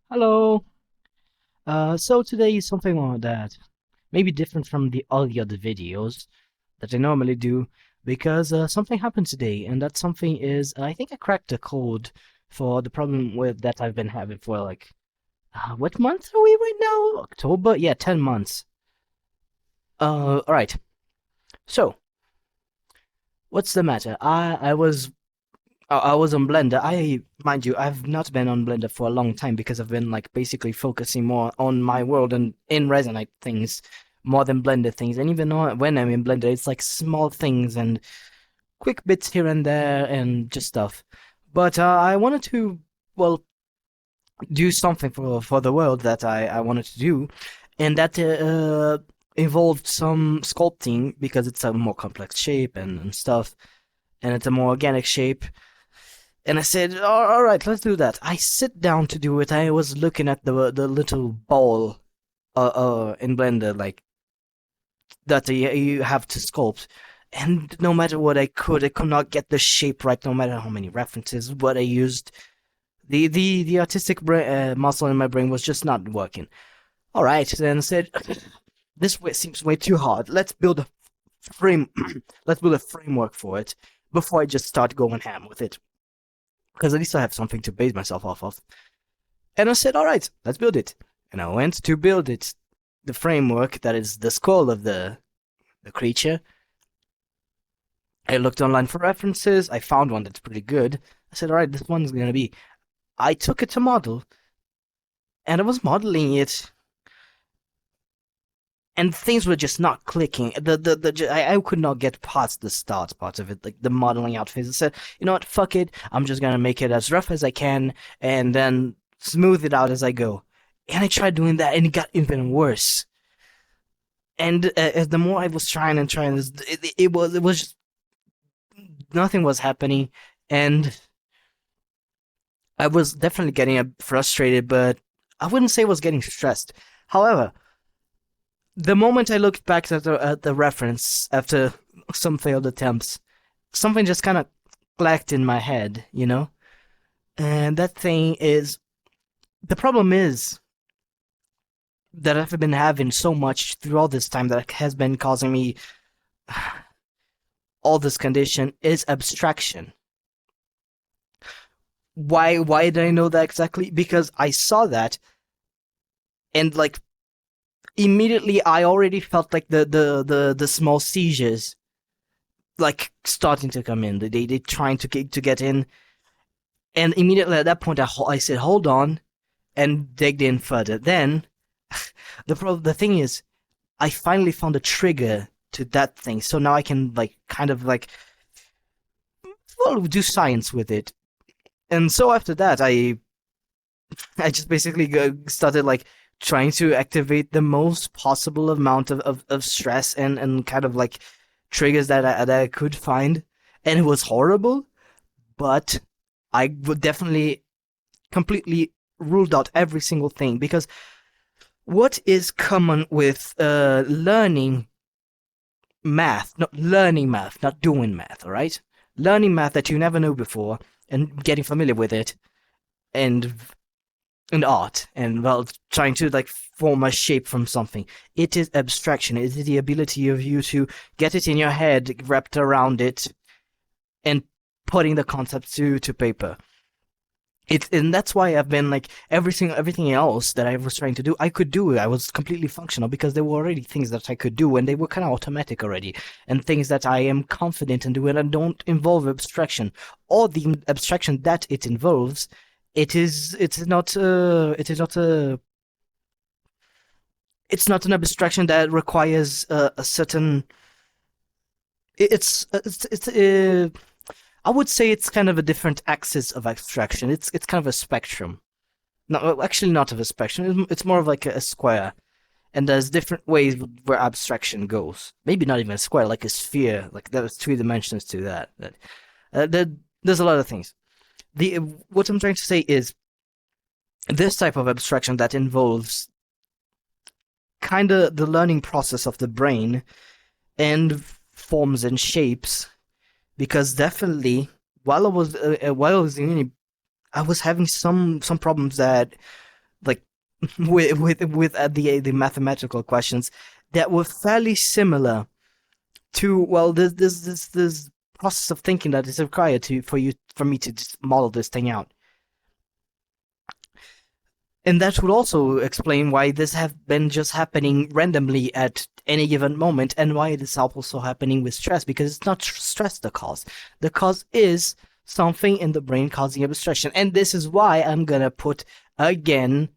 Hello. So today is something that may be different from all the other videos that I normally do because something happened today, and that something is I think I cracked the code for the problem with that I've been having for like what month are we right now? October? Yeah, 10 months. All right. So what's the matter? I was on Blender. Mind you, I've not been on Blender for a long time because I've been like basically focusing more on my world and in Resonate things more than Blender things. And even when I'm in Blender, it's like small things and quick bits here and there and just stuff. But I wanted to, well, do something for the world that I wanted to do, and that involved some sculpting because it's a more complex shape and stuff, and it's a more organic shape. And I said, all right, let's do that. I sit down to do it. I was looking at the little ball in Blender, like that you have to sculpt. And no matter what I could not get the shape right, no matter how many references, what I used. The artistic muscle in my brain was just not working. All right, then I said, this way seems way too hard. Let's build a frame. Let's build a framework for it before I just start going ham with it, because at least I have something to base myself off of. And I said, all right, let's build it. And I went to build it, the framework that is the skull of the creature. I looked online for references. I found one that's pretty good. I said, all right, this one's going to be. I took it to model, and I was modeling it, and things were just not clicking. I could not get past the start part of it, like the modeling out phase. I said, you know what, fuck it. I'm just going to make it as rough as I can, and then smooth it out as I go. And I tried doing that, and it got even worse. And as the more I was trying and trying, it was just, nothing was happening, and I was definitely getting frustrated, but I wouldn't say I was getting stressed. However, the moment I looked back at the reference after some failed attempts, something just kind of clacked in my head, you know? And that thing is, the problem is that I've been having so much through all this time that has been causing me all this condition is abstraction. Why did I know that exactly? Because I saw that, and like immediately I already felt like the small seizures like starting to come in. They trying to get in, and immediately at that point I said hold on and digged in further. Then the thing is, I finally found a trigger to that thing, so now I can like kind of like, well, do science with it. And so after that, I just basically started like trying to activate the most possible amount of stress and kind of like triggers that I could find, and it was horrible. But I would definitely completely ruled out every single thing, because what is common with learning math, not learning math, not doing math, all right? Learning math that you never knew before and getting familiar with it, and art, and well, trying to like form a shape from something. It is abstraction. It is the ability of you to get it in your head, wrapped around it, and putting the concepts to paper. And that's why I've been like everything else that I was trying to do, I could do. I was completely functional because there were already things that I could do, and they were kind of automatic already, and things that I am confident in doing and don't involve abstraction, or the abstraction that it involves. It is not a it's not an abstraction that requires a certain. It's I would say it's kind of a different axis of abstraction. It's kind of a spectrum. No, well, actually, not of a spectrum. It's more of like a square, and there's different ways where abstraction goes. Maybe not even a square, like a sphere. Like there's 3 dimensions to that. There's a lot of things. The What I'm trying to say is this type of abstraction that involves kind of the learning process of the brain and forms and shapes. Because definitely, while I was in uni, I was having some problems with the mathematical questions that were fairly similar to, well, this process of thinking that is required to for me to just model this thing out. And that would also explain why this have been just happening randomly at any given moment, and why it is also happening with stress, because it's not stress the cause. The cause is something in the brain causing abstraction. And this is why I'm gonna put again,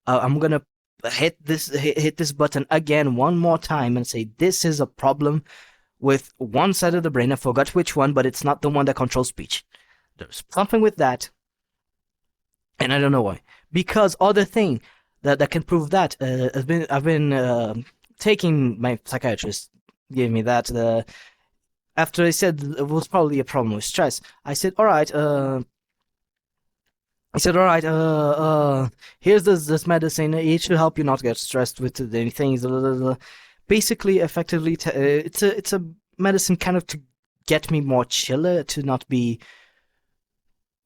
I'm gonna hit this button again one more time and say this is a problem with one side of the brain. I forgot which one, but it's not the one that controls speech. There's something with that, and I don't know why. Because other thing that can prove that, I've been taking, my psychiatrist gave me that, after I said it was probably a problem with stress. I said, all right, here's this medicine. It should help you not get stressed with anything. Basically, effectively, it's a medicine kind of to get me more chiller, to not be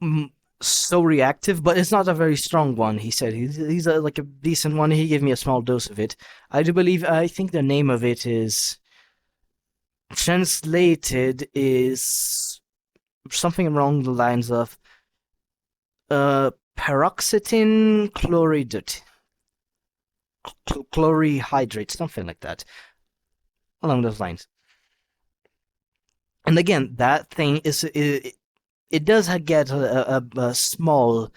mm, so reactive, but it's not a very strong one. He said he's like a decent one. He gave me a small dose of it. I think the name of it is translated is something along the lines of paroxetine chlorhydrate, something like that, along those lines. And again, that thing it does get a small,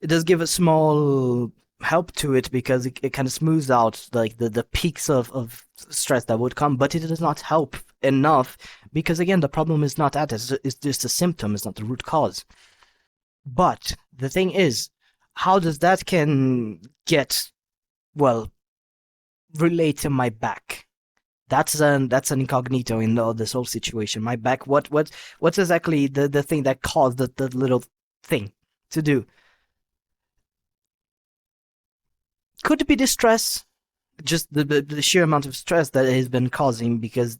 it does give a small help to it, because it kind of smooths out like the peaks of stress that would come, but it does not help enough, because again, the problem is not that, it's just a symptom, it's not the root cause. But the thing is, how does that can get, well, relate to my back? That's an incognito in this whole situation. My back, what's exactly the thing that caused the little thing to do? Could it be the stress? Just the sheer amount of stress that it has been causing, because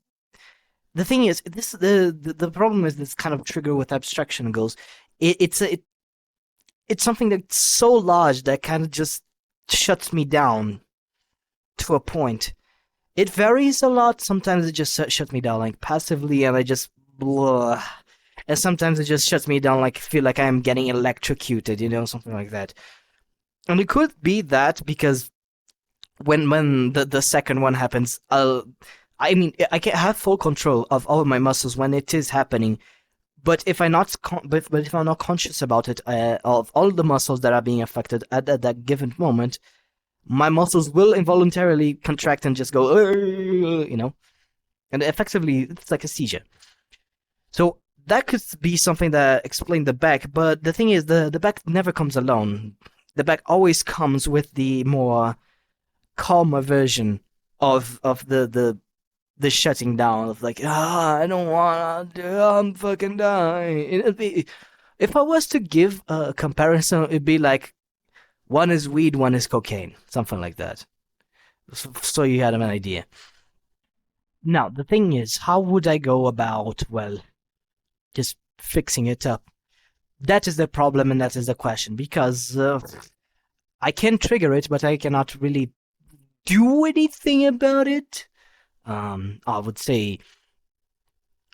the thing is, the problem is this kind of trigger with abstraction goes. It's something that's so large that kind of just shuts me down to a point. It varies a lot. Sometimes it just shuts me down like passively, and I just blah. And sometimes it just shuts me down like I feel like I am getting electrocuted, something like that. And it could be that because when the second one happens, I mean, I can have full control of all of my muscles when it is happening. But if if I'm not conscious about it, of all the muscles that are being affected at that given moment, my muscles will involuntarily contract and just go, and effectively it's like a seizure. So that could be something that explains the back, but the thing is, the back never comes alone. The back always comes with the more calmer version of the shutting down of like, I don't wanna do, I'm fucking dying. It'd be, if I was to give a comparison, it'd be like one is weed, one is cocaine, something like that. So you had an idea. Now the thing is, how would I go about, well, just fixing it up? That is the problem, and that is the question, because I can trigger it, but I cannot really do anything about it. I would say,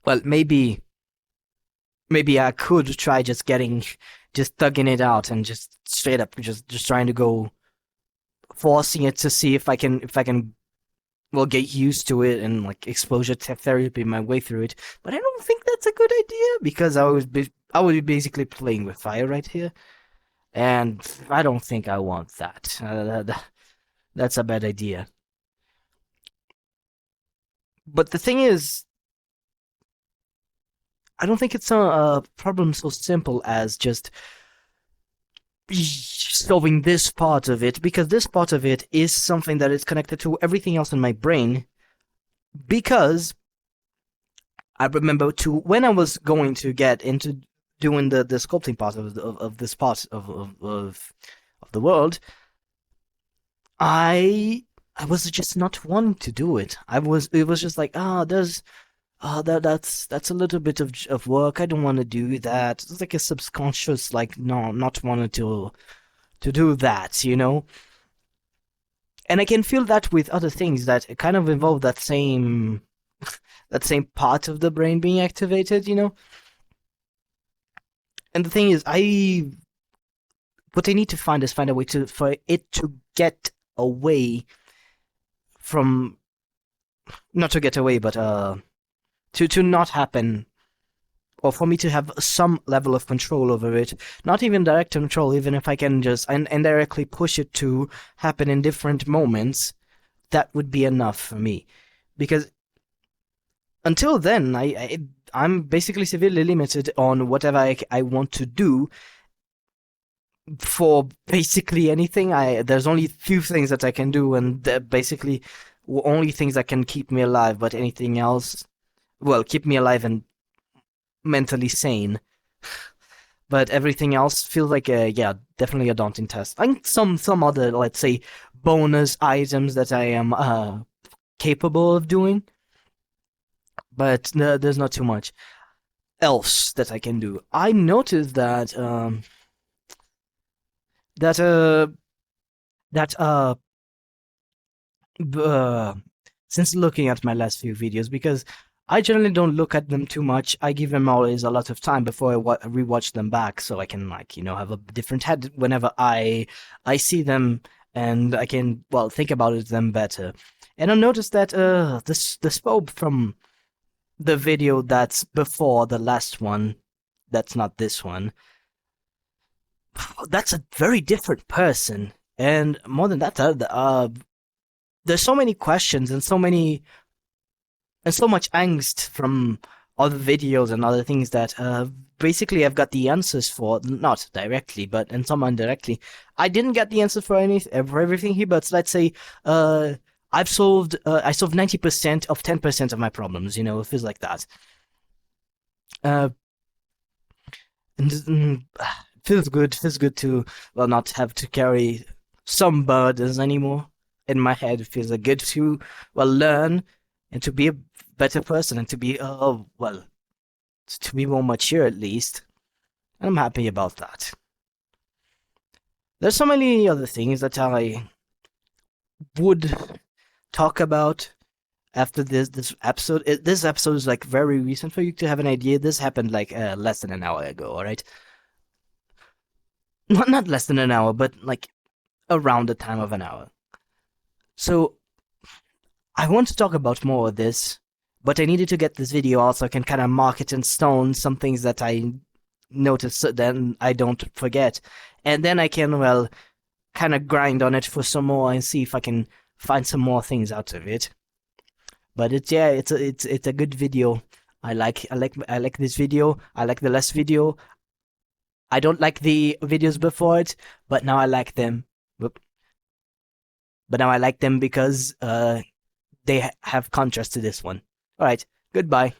well, maybe I could try just thugging it out and just straight up, just trying to go, forcing it to see if I can, well, get used to it and like exposure therapy my way through it. But I don't think that's a good idea, because I would be basically playing with fire right here, and I don't think I want that. That's a bad idea. But the thing is, I don't think it's a problem so simple as just solving this part of it, because this part of it is something that is connected to everything else in my brain. Because I remember when I was going to get into doing the sculpting part of this part of the world, I was just not wanting to do it. It was just like, there's that's a little bit of work. I don't want to do that. It's like a subconscious, like, no, not wanting to do that, And I can feel that with other things that kind of involve that same part of the brain being activated, you know? And the thing is, what I need to find is find a way for it to get away from, not to get away, but to not happen, or for me to have some level of control over it. Not even direct control, even if I can just indirectly push it to happen in different moments, that would be enough for me. Because until then, I'm basically severely limited on whatever I want to do for basically anything. There's only few things that I can do, and they're basically only things that can keep me alive. But anything else, well, keep me alive and mentally sane. But everything else feels like definitely a daunting task. I think some other, let's say, bonus items that I am capable of doing, but no, there's not too much else that I can do. I noticed that that uh that uh since looking at my last few videos, because I generally don't look at them too much. I give them always a lot of time before I rewatch them back, so I can, like, have a different head whenever I see them, and I can, well, think about it them better. And I noticed that this phobe from the video that's before the last one, that's not this one, that's a very different person. And more than that, there's so many questions and so much angst from other videos and other things that basically I've got the answers for, not directly, but and some indirectly. I didn't get the answer for everything here, but let's say I solved 90% of 10% of my problems. It feels like that. Uh, and feels good. Feels good to, well, not have to carry some burdens anymore. In my head, it feels good to, well, learn and to be a better person and to be well, to be more mature at least. And I'm happy about that. There's so many other things that I would talk about after this episode. This episode is like very recent for you to have an idea. This happened like less than an hour ago. All right, not less than an hour, but like around the time of an hour. So I want to talk about more of this, but I needed to get this video out so I can kind of mark it in stone, some things that I noticed so then I don't forget. And then I can, well, kind of grind on it for some more and see if I can find some more things out of it. But it's a good video. I like this video. I like the last video. I don't like the videos before it, but now I like them. But now I like them because they have contrast to this one. All right, goodbye.